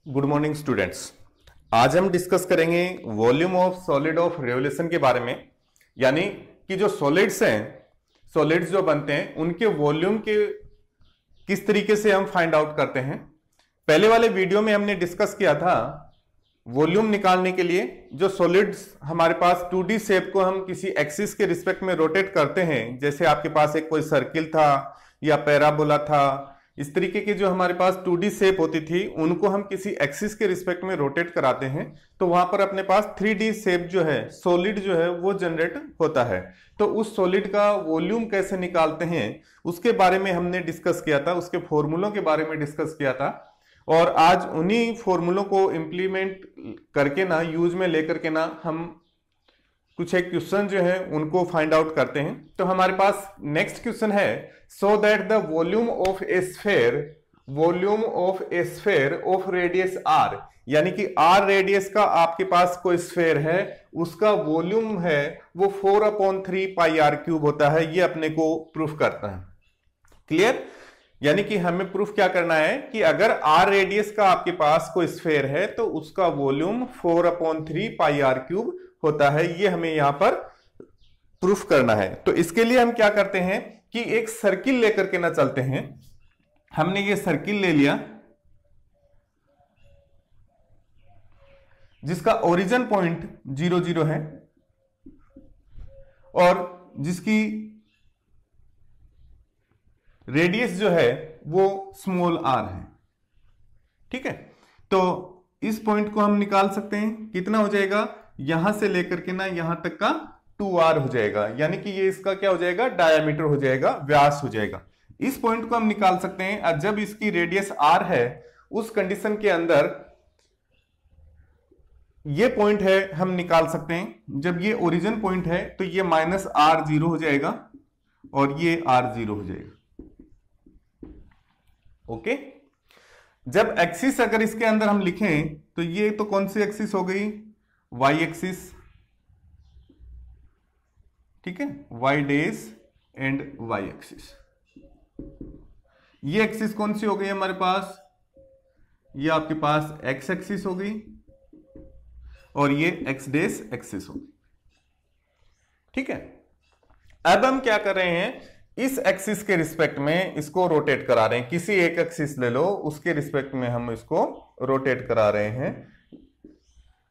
Good morning students. आज हम discuss करेंगे volume of solid of revolution के बारे में। यानी कि जो सॉलिड्स हैं, सॉलिड्स जो बनते हैं उनके वॉल्यूम के किस तरीके से हम फाइंड आउट करते हैं। पहले वाले वीडियो में हमने डिस्कस किया था वॉल्यूम निकालने के लिए जो सॉलिड्स हमारे पास 2D शेप को हम किसी एक्सिस के रिस्पेक्ट में रोटेट करते हैं, जैसे आपके पास एक कोई सर्किल था या पैराबोला था, इस तरीके की जो हमारे पास 2D शेप होती थी उनको हम किसी एक्सिस के रिस्पेक्ट में रोटेट कराते हैं तो वहां पर अपने पास 3D शेप जो है सॉलिड जो है वो जनरेट होता है। तो उस सॉलिड का वॉल्यूम कैसे निकालते हैं उसके बारे में हमने डिस्कस किया था, उसके फॉर्मूलों के बारे में डिस्कस किया था। और आज उन्हीं फॉर्मूलों को इम्प्लीमेंट करके ना, यूज में लेकर के ना, हम कुछ एक क्वेश्चन जो है उनको फाइंड आउट करते हैं। तो हमारे पास नेक्स्ट क्वेश्चन है, so that the volume of a sphere of radius R, यानी कि आर रेडियस का आपके पास कोई स्फेयर है, उसका वॉल्यूम है वो 4/3 पाई आर क्यूब होता है। ये अपने को प्रूफ करता है। क्लियर? यानी कि हमें प्रूफ क्या करना है कि अगर आर रेडियस का आपके पास कोई स्फेयर है तो उसका वॉल्यूम 4/3 पाई आर क्यूब होता है। ये हमें यहां पर प्रूफ करना है। तो इसके लिए हम क्या करते हैं कि एक सर्किल लेकर के ना चलते हैं। हमने ये सर्किल ले लिया जिसका ओरिजिन पॉइंट 0 0 है और जिसकी रेडियस जो है वो स्मॉल आर है। ठीक है, तो इस पॉइंट को हम निकाल सकते हैं। कितना हो जाएगा, यहां से लेकर के ना यहां तक का 2r हो जाएगा, यानी कि ये इसका क्या हो जाएगा, डायामीटर हो जाएगा, व्यास हो जाएगा। इस पॉइंट को हम निकाल सकते हैं। और जब इसकी रेडियस r है उस कंडीशन के अंदर ये पॉइंट है हम निकाल सकते हैं। जब ये ओरिजिन पॉइंट है तो ये -r0 हो जाएगा और ये r0 हो जाएगा। ओके, जब एक्सिस अगर इसके अंदर हम लिखें तो ये तो कौन सी एक्सिस हो गई, वाई एक्सिस। ठीक है, Y days and Y axis. ये एक्सिस कौन सी हो गई हमारे पास, ये आपके पास एक्स एक्सिस हो गई और ये एक्स डेज एक्सिस हो गई। ठीक है, अब हम क्या कर रहे हैं, इस एक्सिस के रिस्पेक्ट में इसको रोटेट करा रहे हैं। किसी एक एक्सिस ले लो, उसके रिस्पेक्ट में हम इसको रोटेट करा रहे हैं।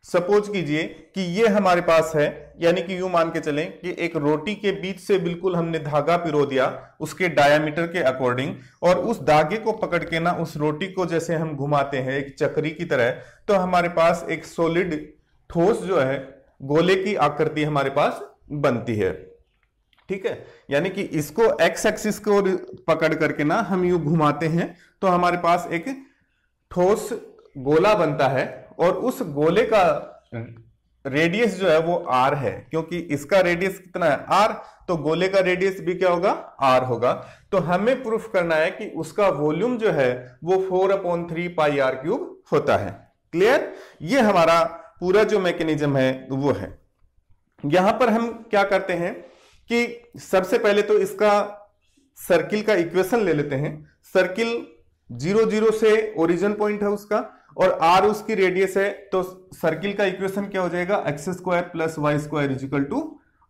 सपोज कीजिए कि ये हमारे पास है, यानी कि यूं मान के चलें कि एक रोटी के बीच से बिल्कुल हमने धागा पिरो दिया उसके डायामीटर के अकॉर्डिंग, और उस धागे को पकड़ के ना उस रोटी को जैसे हम घुमाते हैं एक चक्री की तरह, तो हमारे पास एक सॉलिड ठोस जो है गोले की आकृति हमारे पास बनती है। ठीक है, यानी कि इसको एक्स एक्सिस को पकड़ करके ना हम यूं घुमाते हैं तो हमारे पास एक ठोस गोला बनता है और उस गोले का रेडियस जो है वो r है। क्योंकि इसका रेडियस कितना है, r, तो गोले का रेडियस भी क्या होगा, r होगा। तो हमें प्रूफ करना है कि उसका वॉल्यूम जो है वो 4/3 पाई आर क्यूब होता है। क्लियर? ये हमारा पूरा जो मैकेनिज्म है वो है। यहां पर हम क्या करते हैं कि सबसे पहले तो इसका सर्किल का इक्वेशन ले लेते हैं। सर्किल 0 0 से ओरिजिन पॉइंट है उसका और r उसकी रेडियस है, तो सर्किल का इक्वेशन क्या हो जाएगा, x² + y² =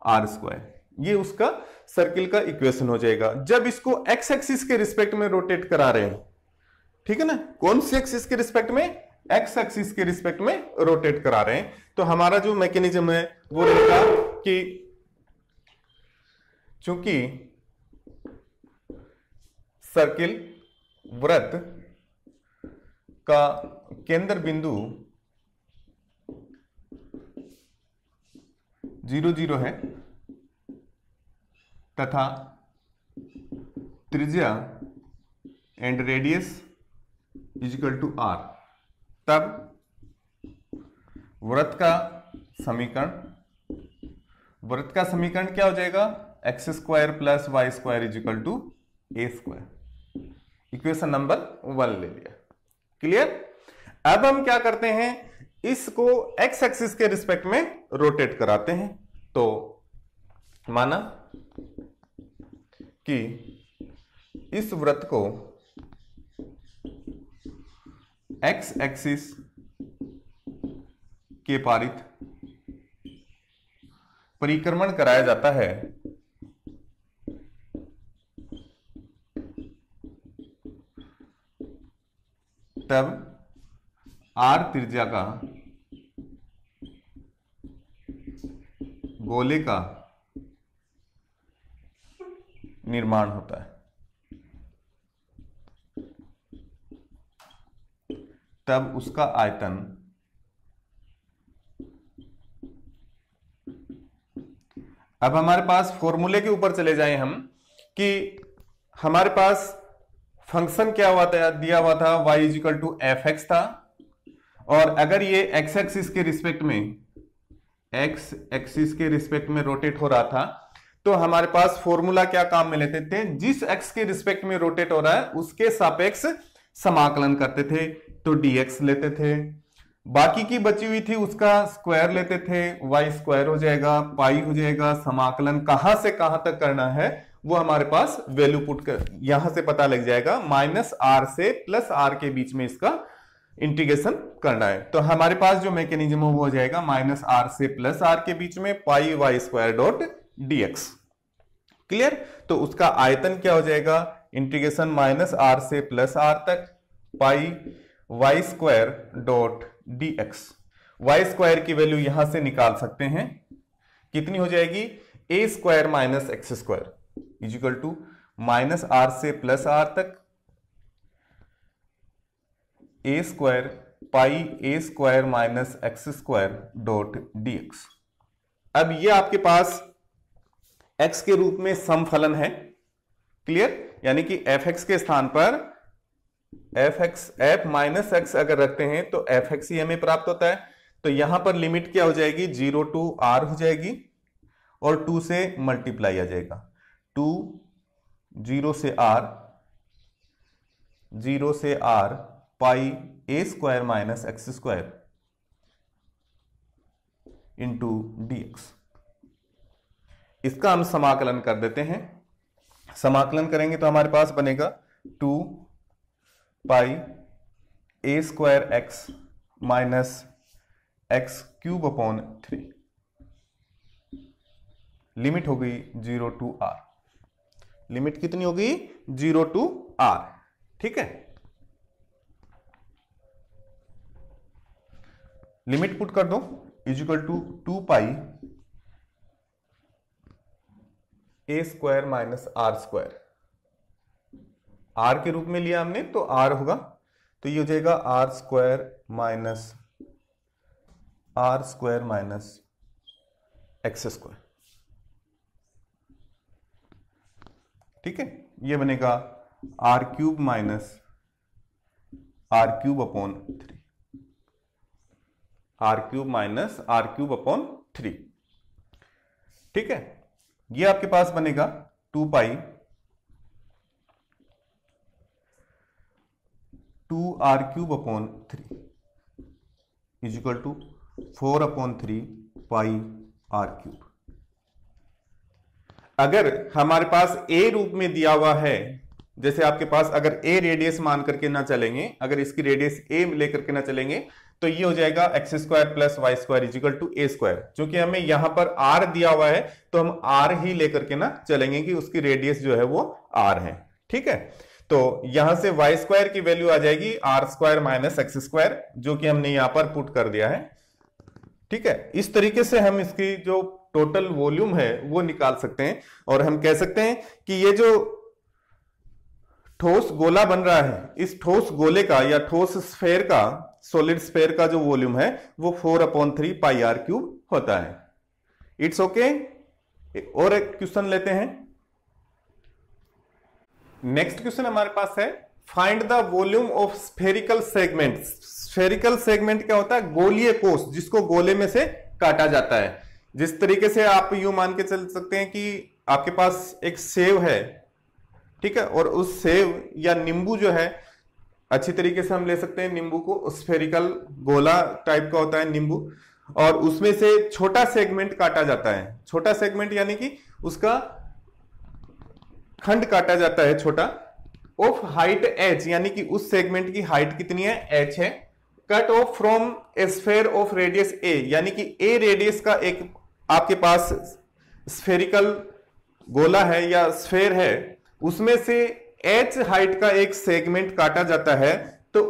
r²। ये उसका सर्किल का इक्वेशन हो जाएगा। जब इसको x एक्सिस के रिस्पेक्ट में रोटेट करा रहे हैं, ठीक है ना, कौन सी एक्सिस के रिस्पेक्ट में, x एक्सिस के रिस्पेक्ट में रोटेट करा रहे हैं, तो हमारा जो मैकेनिज्म है वो रहेगा कि चूंकि सर्किल वृत्त का केंद्र बिंदु 0 0 है तथा त्रिज्या एंड रेडियस = r, तब वृत्त का समीकरण क्या हो जाएगा, x² + y² = a²। Equation number 1 ले लिया। क्लियर? अब हम क्या करते हैं, इसको x एक्सिस के रिस्पेक्ट में रोटेट कराते हैं। तो माना कि इस वृत्त को एक्स एक्सिस के पारित परिक्रमण कराया जाता है तब आर त्रिज्या का गोले का निर्माण होता है। तब उसका आयतन अब हमारे पास फॉर्मूले के ऊपर चले जाएं हम कि हमारे पास फंक्शन क्या हुआ था, दिया हुआ था y is equal to F X था, और अगर ये x एक्सिस के रिस्पेक्ट में रोटेट हो रहा था तो हमारे पास फॉर्मूला क्या काम में लेते थे, जिस x के रिस्पेक्ट में रोटेट हो रहा है उसके सापेक्ष समाकलन करते थे तो dx लेते थे, बाकी की बची हुई थी उसका स्क्वायर लेते थे, y स्क्वायर हो जाएगा, पाई हो जाएगा, समाकलन कहां से कहां तक करना है वो हमारे पास वैल्यू पुट कर यहां से पता लग जाएगा, माइनस आर से प्लस आर के बीच में इसका इंटीग्रेशन करना है। तो हमारे पास जो मैकेनिज्म हो वो हो जाएगा माइनस आर से प्लस आर के बीच में pi Y square dot DX. Clear? तो उसका आयतन क्या हो जाएगा, इंटीग्रेशन माइनस आर से प्लस आर तक pi Y square dot DX. Y square की वैल्यू यहां से निकाल सकते हैं, कितनी हो जाएगी, A square minus X square is equal to minus R से प्लस आर तक A square pi A square minus X square dot dx. अब ये आपके पास x के रूप में समफलन है। क्लियर? यानी कि एफ एक्स के स्थान पर एफ माइनस एक्स अगर रखते हैं तो एफ एक्स ही हमें प्राप्त होता है। तो यहां पर लिमिट क्या हो जाएगी, 0 टू आर हो जाएगी और 2 से मल्टीप्लाई आ जाएगा, 2 0 से R pi A square minus X square into DX. इसका हम समाकलन कर देते हैं। समाकलन करेंगे तो हमारे पास बनेगा 2 pi A square X minus X cube upon 3, limit हो गई 0 टू आर। लिमिट कितनी हो गई, 0 टू आर। ठीक है, लिमिट पुट कर दो, is equal to 2 pi A square minus R square. R के रूप में लिया हमने तो आर होगा, तो ये हो जाएगा R square minus X square. ठीक है, ये बनेगा R cube minus R cube upon 3, R cube minus R cube upon 3। ठीक है, ये आपके पास बनेगा 2 pi 2 R cube upon 3 is equal to 4 upon 3 pi R cube. अगर हमारे पास ए रूप में दिया हुआ है, जैसे आपके पास अगर ए रेडियस मान करके ना चलेंगे, अगर इसकी रेडियस ए लेकर के ना चलेंगे तो ये हो जाएगा X square plus Y square is equal to A square. क्योंकि हमें यहां पर आर दिया हुआ है तो हम आर ही लेकर के ना चलेंगे कि उसकी रेडियस जो है वो आर है। ठीक है, तो यहां से वाई स्क्वायर की वैल्यू आ जाएगी R square minus X square, जो कि हमने यहां पर पुट कर दिया है। ठीक है, इस तरीके से हम इसकी जो टोटल वॉल्यूम है वो निकाल सकते हैं, और हम कह सकते हैं कि ये जो ठोस गोला बन रहा है, इस ठोस गोले का या ठोस स्फेयर का, सॉलिड स्फेयर का जो वॉल्यूम है वो 4/3 पाई आर क्यूब होता है। It's okay. और एक क्वेश्चन लेते हैं। नेक्स्ट क्वेश्चन हमारे पास है, find the volume of spherical segment. Spherical segment क्या होता है, गोलीय कोष, जिसको गोले में से काटा जाता है। जिस तरीके से आप यूं मान के चल सकते हैं कि आपके पास एक सेव है, ठीक है, और उस सेव या नींबू जो है, अच्छी तरीके से हम ले सकते हैं नींबू को, स्फेरिकल गोला टाइप का होता है नींबू, और उसमें से छोटा सेगमेंट काटा जाता है। छोटा सेगमेंट यानी कि उसका खंड काटा जाता है छोटा, ऑफ हाइट h, यानी कि उस सेगमेंट की हाइट कितनी है, h है, cut off from A sphere of radius a, यानी कि a रेडियस का एक आपके पास स्फेरिकल गोला है या स्फेयर है, उसमें से h हाइट का एक सेगमेंट काटा जाता है, तो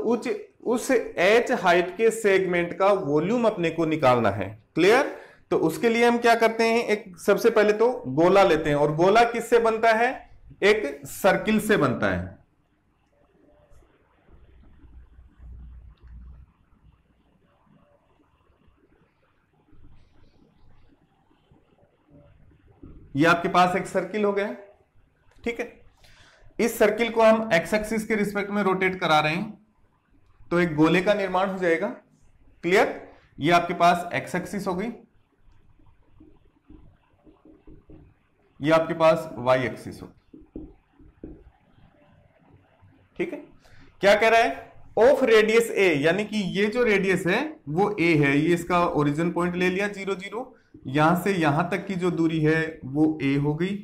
उस h हाइट के सेगमेंट का वॉल्यूम अपने को निकालना है। क्लियर? तो उसके लिए हम क्या करते हैं, एक सबसे पहले तो गोला लेते हैं, और गोला किससे बनता है, एक सर्किल से बनता है। ये आपके पास एक सर्किल हो गया, ठीक है। इस सर्किल को हम एक्स एक्सिस के रिस्पेक्ट में रोटेट करा रहे हैं, तो एक गोले का निर्माण हो जाएगा। क्लियर? ये आपके पास एक्स एक्सिस हो गई, ये आपके पास वाई एक्सिस हो, ठीक है। क्या कह रहा है, ऑफ रेडियस ए, यानी कि ये जो रेडियस है वो ए है, ये इसका ओरिजिन पॉइंट ले लिया 0 0, यहां से यहां तक की जो दूरी है वो ए हो गई,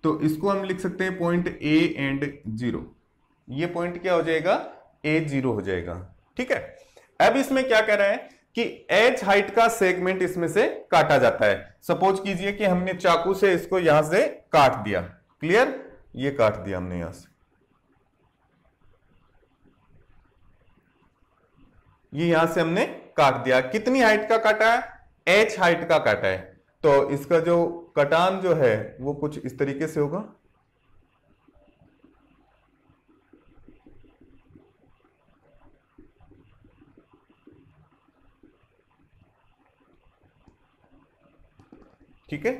तो इसको हम लिख सकते हैं पॉइंट ए एंड 0, ये पॉइंट क्या हो जाएगा, ए 0 हो जाएगा, ठीक है। अब इसमें क्या कह रहा है कि एच हाइट का सेगमेंट इसमें से काटा जाता है। सपोज कीजिए कि हमने चाकू से इसको यहां से काट दिया। क्लियर? ये काट दिया हमने यहां से, ये यहां से हमने काट दिया। कितनी हाइट का काटा है, एच हाइट का काटा है, तो इसका जो कटान जो है वो कुछ इस तरीके से होगा। ठीक है,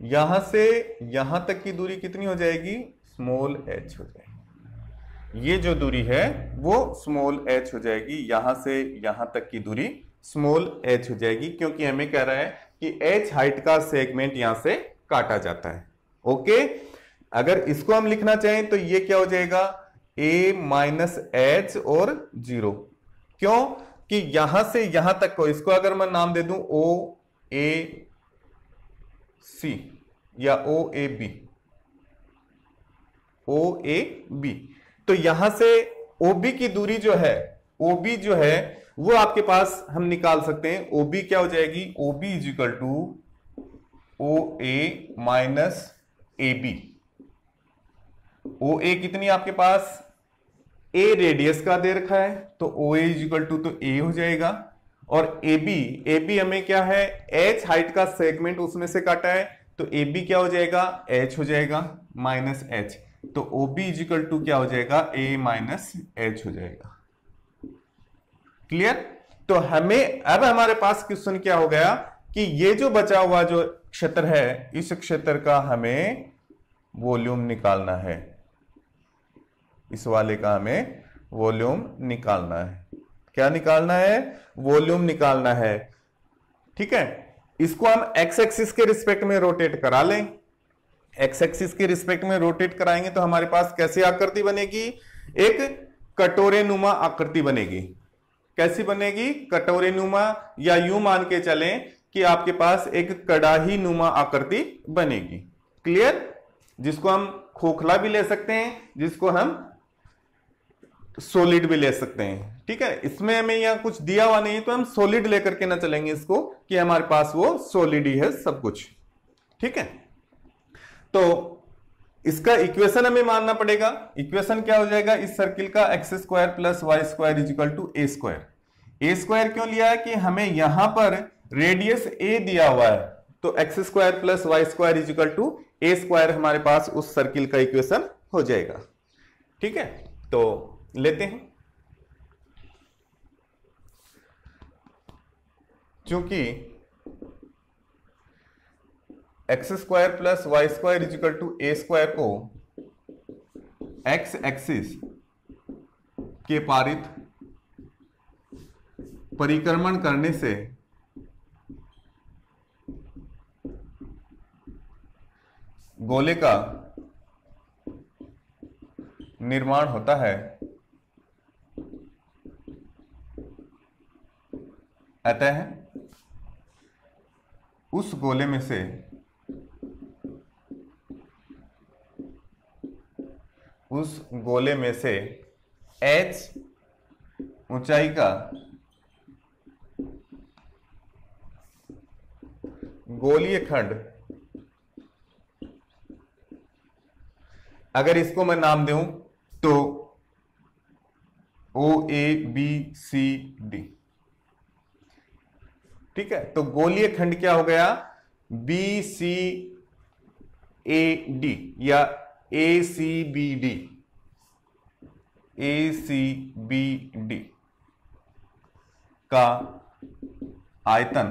यहां से यहां तक की दूरी कितनी हो जाएगी, स्मॉल h हो जाएगी। ये जो दूरी है वो स्मॉल h हो जाएगी, यहां से यहां तक की दूरी स्मॉल h हो जाएगी, क्योंकि हमें कह रहा है कि h हाइट का सेगमेंट यहां से काटा जाता है। ओके, अगर इसको हम लिखना चाहें तो ये क्या हो जाएगा, a माइनस एच और 0। क्यों कि यहां से यहां तक को, इसको अगर मैं नाम दे दूं o a C या ओ ए बी, ओ ए बी, तो यहां से OB की दूरी जो है, OB जो है वो आपके पास हम निकाल सकते हैं। OB क्या हो जाएगी, OB is equal to O A minus A B. O A कितनी आपके पास, ए रेडियस का दे रखा है, तो ओ ए इज इक्वल टू तो ए हो जाएगा, और AB हमें क्या है, H हाइट का सेगमेंट उसमें से काटा है, तो AB क्या हो जाएगा, H हो जाएगा माइनस H, तो OB इज इक्वल टू क्या हो जाएगा, A माइनस H हो जाएगा। क्लियर? तो हमें अब हमारे पास क्वेश्चन क्या हो गया कि ये जो बचा हुआ जो क्षेत्र है, इस क्षेत्र का हमें वॉल्यूम निकालना है, इस वाले का हमें वॉल्यूम निकालना है। क्या निकालना है, वॉल्यूम निकालना है, ठीक है। इसको हम एक्स एक्सिस के रिस्पेक्ट में रोटेट करा लें। एक्स एक्सिस के रिस्पेक्ट में रोटेट कराएंगे तो हमारे पास कैसी आकृति बनेगी, एक कटोरे नुमा आकृति बनेगी। कैसी बनेगी, कटोरे नुमा, या यूं मान के चलें कि आपके पास एक कड़ाही नुमा आकृति बनेगी। क्लियर? जिसको हम खोखला भी ले सकते हैं, जिसको हम सॉलिड भी ले सकते हैं, ठीक है। इसमें हमें यहाँ कुछ दिया हुआ नहीं है, तो हम सॉलिड लेकर के ना चलेंगे इसको कि हमारे पास वो सॉलिड ही है सब कुछ, ठीक है। तो इसका इक्वेशन हमें मानना पड़ेगा। इक्वेशन क्या हो जाएगा, इस सर्किल का X square plus Y square is equal to A square. A square क्यों लिया है कि हमें यहां पर रेडियस ए दिया हुआ है, तो X square plus Y square is equal to A square हमारे पास उस सर्किल का इक्वेशन हो जाएगा, ठीक है। तो लेते हैं, क्योंकि X square plus Y square is equal to A square को एक्स एक्सिस के पारित परिक्रमण करने से गोले का निर्माण होता है, अतः उस गोले में से उस गोले में से h ऊंचाई का गोलीय खंड, अगर इसको मैं नाम दूं तो OABCD, ठीक है। तो गोलीय खंड क्या हो गया, BCAD या ACBD का आयतन,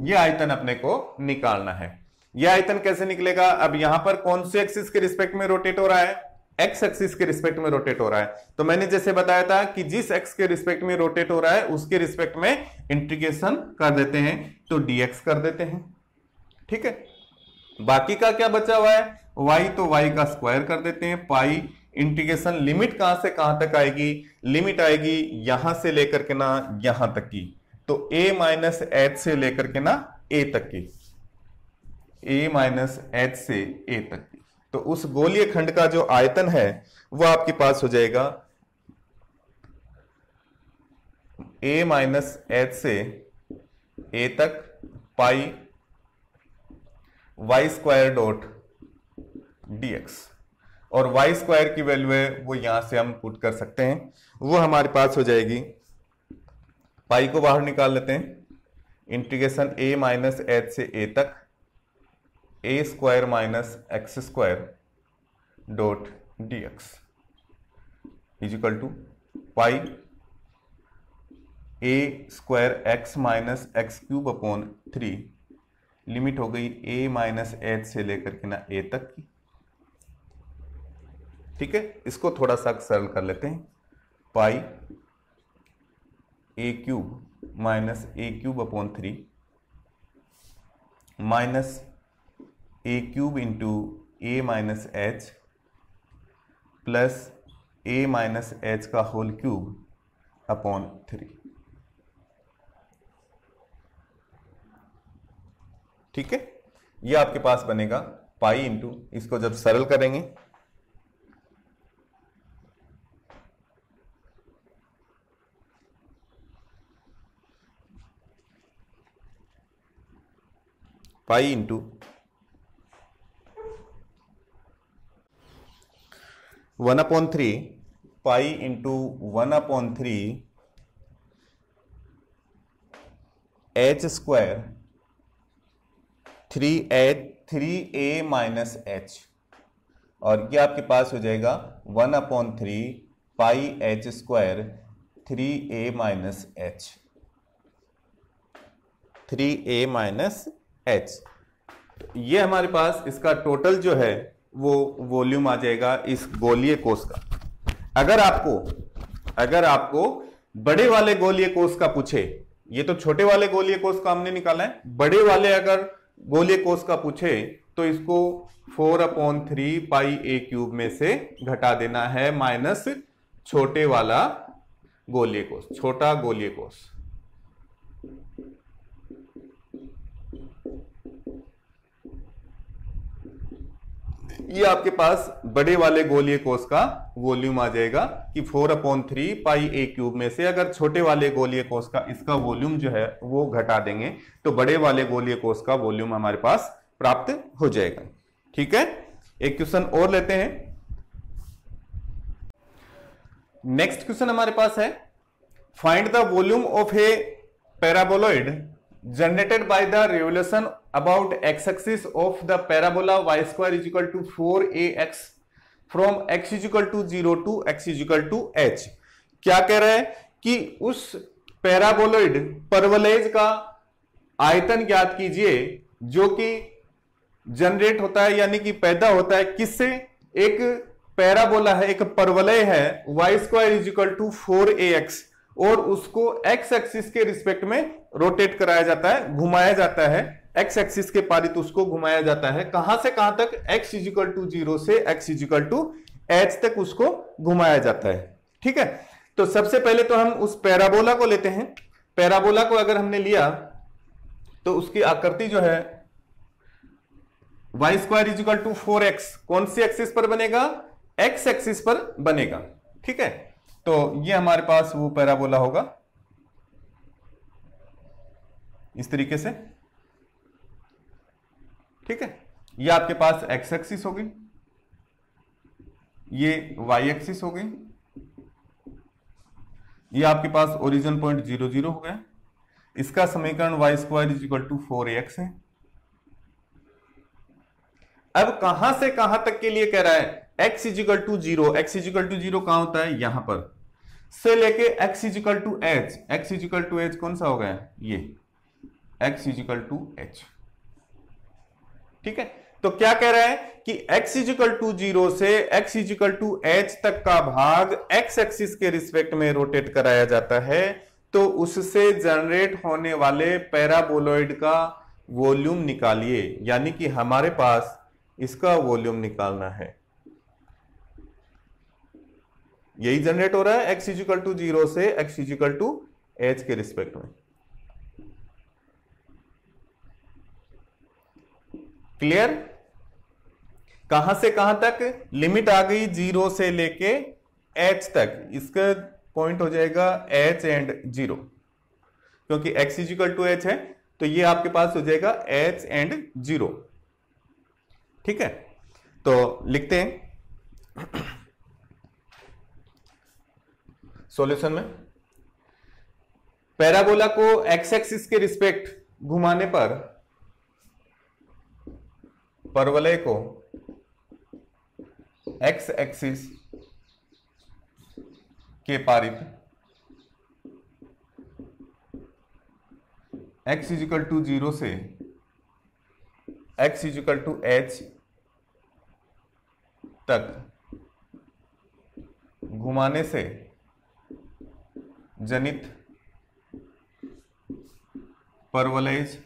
यह आयतन अपने को निकालना है। यह आयतन कैसे निकलेगा, अब यहां पर कौन से एक्सिस के रिस्पेक्ट में रोटेट हो रहा है, एक्स एक्सिस के रिस्पेक्ट में रोटेट हो रहा है। तो मैंने जैसे बताया था कि जिस एक्स के रिस्पेक्ट में रोटेट हो रहा है उसके रिस्पेक्ट में इंटीग्रेशन कर देते हैं, तो dx कर देते हैं, ठीक है। बाकी का क्या बचा हुआ है, y, तो y का स्क्वायर कर देते हैं, पाई इंटीग्रेशन, लिमिट कहां से कहां तक आएगी, लिमिट आएगी यहां से लेकर के ना यहां तक की, तो a माइनस एच से लेकर के ना a तक की, a माइनस एच से a तक की। तो उस गोलीय खंड का जो आयतन है वो आपके पास हो जाएगा a माइनस एच से a तक pi Y square dot dx, और वाई स्क्वायर की वैल्यू है वो यहां से हम पुट कर सकते हैं, वो हमारे पास हो जाएगी, पाई को बाहर निकाल लेते हैं, इंटीग्रेशन a माइनस एच से a तक a square minus X square dot dx is equal to pi a square X minus X cube upon 3, limit हो गई a माइनस एच से लेकर के ना a तक की, ठीक है। इसको थोड़ा सा सरल कर लेते हैं, पाई a cube minus a cube upon 3 minus a cube into a minus H plus a minus H का होल क्यूब अपॉन 3, ठीक है। ये आपके पास बनेगा पाई इंटू, इसको जब सरल करेंगे pi into 1/3 pi into 1/3 H square 3a minus H, और ये आपके पास हो जाएगा 1/3 pi H square 3a minus H, 3a minus H. ये हमारे पास इसका टोटल जो है वो वॉल्यूम आ जाएगा इस गोलीय कोश का। अगर आपको बड़े वाले गोलीय कोश का पूछे, ये तो छोटे वाले गोलीय कोश का हमने निकाला है, बड़े वाले अगर गोलीय कोश का पूछे तो इसको 4/3 पाई a क्यूब में से घटा देना है, माइनस छोटे वाला गोलीय कोश, छोटा गोलीय कोश। ये आपके पास बड़े वाले गोलीय कोश का वॉल्यूम आ जाएगा कि 4/3 पाई a क्यूब में से अगर छोटे वाले गोलीय कोश का इसका वॉल्यूम जो है वो घटा देंगे तो बड़े वाले गोलीय कोश का वॉल्यूम हमारे पास प्राप्त हो जाएगा, ठीक है। एक क्वेश्चन और लेते हैं। नेक्स्ट क्वेश्चन हमारे पास है, find the volume of A paraboloid generated by the revolution about x-axis of the parabola y square is equal to 4ax from x is equal to 0 to x is equal to h। क्या कह रहा है कि उस paraboloid परवलयज का आयतन ज्ञात कीजिए जो कि जनरेट होता है यानी कि पैदा होता है किससे, एक पैराबोला है, एक परवलय है y square is equal to 4ax और उसको x एक्सिस के रिस्पेक्ट में रोटेट कराया जाता है, घुमाया जाता है, x एक्सिस के पारित उसको घुमाया जाता है, कहां से कहां तक, x इज इक्वल टू 0 से x is equal to h तक उसको घुमाया जाता है, ठीक है। तो सबसे पहले तो हम उस पैराबोला को लेते हैं। पैराबोला को अगर हमने लिया तो उसकी आकृति जो है Y square is equal to 4x कौन सी एक्सिस पर बनेगा? x एक्सिस पर बनेगा। ठीक है, तो ये हमारे पास वो पैराबोला होगा इस तरीके से। ठीक है, ये आपके पास x एक्सिस होगी, ये y एक्सिस हो गई, ये आपके पास ओरिजिन पॉइंट 0 0 हो गया। इसका समीकरण Y square is equal to 4ax है। अब कहां से कहां तक के लिए कह रहा है? x is equal to 0, x is equal to 0 कहां होता है? यहां पर से लेके x is equal to h, x is equal to h कौन सा हो गया? ये x is equal to h। ठीक है, तो क्या कह रहा है कि x इज इक्वल टू 0 से x is equal to h तक का भाग x एक्सिस के रिस्पेक्ट में रोटेट कराया जाता है, तो उससे जनरेट होने वाले पैराबोलॉइड का वॉल्यूम निकालिए। यानी कि हमारे पास इसका वॉल्यूम निकालना है। यही जनरेट हो रहा है x इज इक्वल टू 0 से x is equal to h के रिस्पेक्ट में। क्लियर? कहां से कहां तक? लिमिट आ गई 0 से लेके h तक, इसका पॉइंट हो जाएगा h एंड 0, क्योंकि x is equal to h है, तो ये आपके पास हो जाएगा h एंड 0। ठीक है, तो लिखते हैं सॉल्यूशन में। पैराबोला को x एक्सिस के रिस्पेक्ट घुमाने पर परवलय को x एक्सिस के पारित x इज इक्वल टू 0 से x is equal to h तक घुमाने से जनित परवलयज,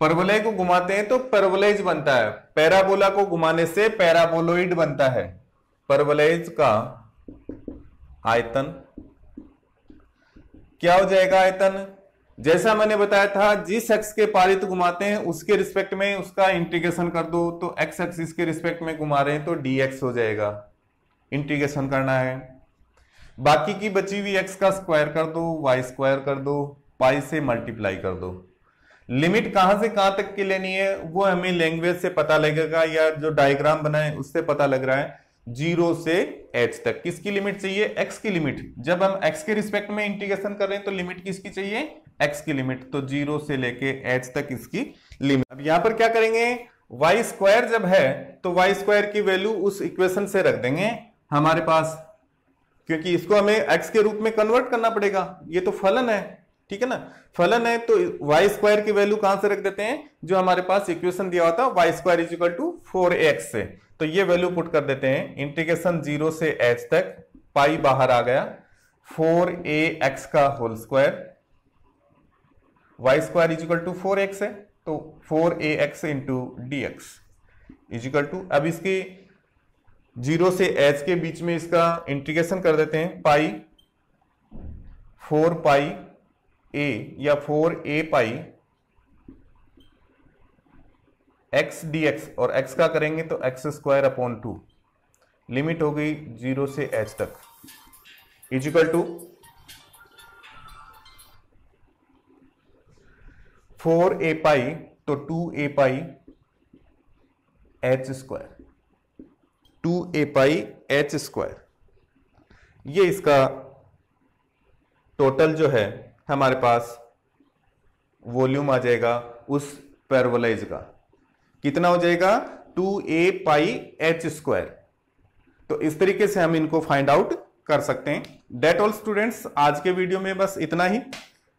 परवलय को घुमाते हैं तो परवलयज बनता है, पैराबोला को घुमाने से पैराबोलॉइड बनता है। परवलयज का आयतन क्या हो जाएगा? आयतन जैसा मैंने बताया था, जिस एक्स के पारित घुमाते हैं उसके रिस्पेक्ट में उसका इंटीग्रेशन कर दो, तो एक्स एक्सिस के रिस्पेक्ट में घुमा रहे हैं तो dx हो जाएगा, इंटीग्रेशन करना है। बाकी की बची हुई एक्स का स्क्वायर कर दो, वाई स्क्वायर कर दो, पाई से मल्टीप्लाई कर दो। लिमिट कहां से कहां तक की लेनी है वो हमें लैंग्वेज से पता लगेगा, या जो डायग्राम बना है उससे पता लग रहा है। 0 से h तक किसकी लिमिट चाहिए? x की लिमिट। जब हम x के रिस्पेक्ट में इंटीग्रेशन कर रहे हैं तो लिमिट किसकी चाहिए? x की लिमिट। तो 0 से लेके h तक इसकी लिमिट। अब यहां पर क्या करेंगे? y स्क्वायर जब है तो y स्क्वायर की वैल्यू उस इक्वेशन से रख देंगे हमारे पास, क्योंकि इसको हमें x के रूप में कन्वर्ट करना पड़ेगा। ये तो फलन है, ठीक है ना, फलन है, तो y स्क्वायर की वैल्यू कहां से रख देते हैं? जो हमारे पास इक्वेशन दिया होता है y square is equal to 4ax से, तो ये वैल्यू पुट कर देते हैं। इंटीग्रेशन 0 से h तक, पाई बाहर आ गया, 4ax का whole square, y square is equal to 4x है, तो 4ax into dx is equal to, अब इसकी 0 से h के बीच में इसका इंटीग्रेशन कर देते हैं, पाई 4 पाई a या 4a पाई x dx, और x का करेंगे तो x स्क्वायर अपॉन 2, लिमिट हो गई 0 से h तक, इज इक्वल टू 4a पाई, तो 2a पाई h स्क्वायर, 2a पाई h स्क्वायर, ये इसका टोटल जो है हमारे पास वॉल्यूम आ जाएगा उस पैराबोलाइज का। कितना हो जाएगा? 2a पाई h स्क्वायर। तो इस तरीके से हम इनको फाइंड आउट कर सकते हैं। डेट ऑल स्टूडेंट्स, आज के वीडियो में बस इतना ही।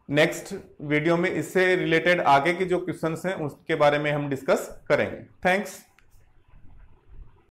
नेक्स्ट वीडियो में इससे रिलेटेड आगे के जो क्वेश्चंस हैं उसके बारे में हम डिस्कस करेंगे। थैंक्स।